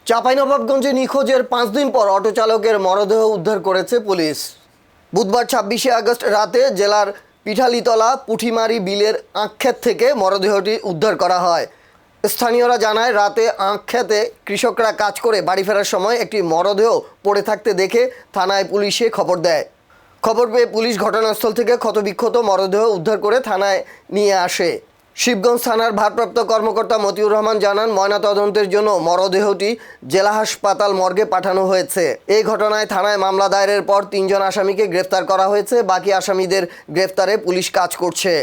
চাঁপাইনবাবগঞ্জে নিখোঁজের 5 দিন পর অটো চালকের মরদেহ উদ্ধার করেছে পুলিশ। বুধবার 26শে আগস্ট রাতে জেলার পিঠালীতলা পুঠিমারি বিলের আঁকক্ষেত থেকে মরদেহটি উদ্ধার করা হয়। স্থানীয়রা জানায়, রাতে আঁকক্ষেতে কৃষকরা কাজ করে বাড়ি ফেরার সময় একটি মরদেহ পড়ে থাকতে দেখে থানায় পুলিশে খবর দেয়। খবর পেয়ে পুলিশ ঘটনাস্থল থেকে ক্ষতবিক্ষত মরদেহ উদ্ধার করে থানায় নিয়ে আসে। শিবগঞ্জ থানার ভারপ্রাপ্ত কর্মকর্তা মতিউর রহমান জানান, ময়নাতদন্তের জন্য মরদেহটি জেলা হাসপাতাল মর্গে পাঠানো হয়েছে। এই ঘটনায় থানায় মামলা দায়েরের পর 3 জন আসামিকে গ্রেফতার করা হয়েছে। বাকি আসামিদের গ্রেফতারে পুলিশ কাজ করছে।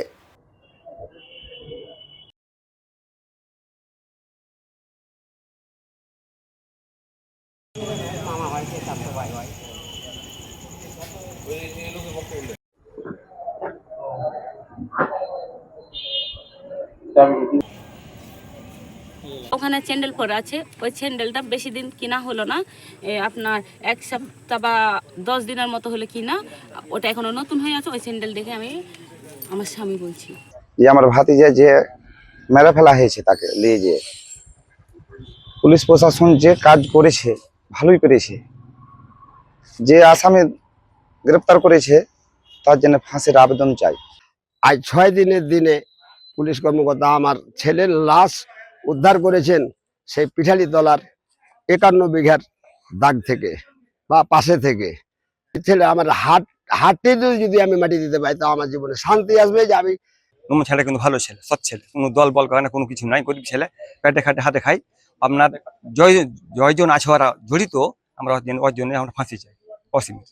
ওখানে স্যান্ডেল পরে আছে, ওই স্যান্ডেলটা বেশি দিন কিনা হলো না, আপনার 1 সপ্তাহ বা 10 দিনের মতো হলে কিনা, ওটা এখনো নতুন হয়ে আছে। ওই স্যান্ডেল দেখে আমি আমার স্বামী বলছি যে আমার ভাতিজা যে মেরে ফেলা হয়েছে তাকে নিয়ে যেয়ে পুলিশ প্রশাসন যে কাজ করেছে ভালোই করেছে। যে আসামি গ্রেপ্তার করেছে তার জন্য ফাঁসির আবেদন চাই। আজ 6 দিনের দিনে পুলিশ কর্মকর্তা আমার ছেলের লাশ উদ্ধার করেছেন সেই পিঠালীতলার 51 বিঘার দাগ থেকে বা পাশে থেকে। ছেলে আমার হাটে যদি আমি মাটি দিতে পারি তা আমার জীবনে শান্তি আসবে। যে আমি আমার ছেলে কিন্তু ভালো ছেলে, সৎ ছেলে, কোনো দল বল করে না, কোনো কিছু নাই, গরিব ছেলে, পেটে খাটে হাতে খাই। আপনার জয়জন আছে ওরা জড়িত, আমরা ওর জন্য আমরা ফাঁসি চাই। অসীমিত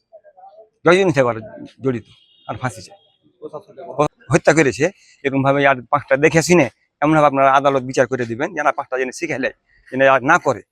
জয়জন থেকে ওরা জড়িত, আর ফাঁসি চাই। হত্যা করেছে এরকম ভাবে, আর 5টা দেখে শুনে এমন ভাবে আপনারা আদালত বিচার করে দিবেন যেন 5টা যেন শিখাইলে যেন আর না করে।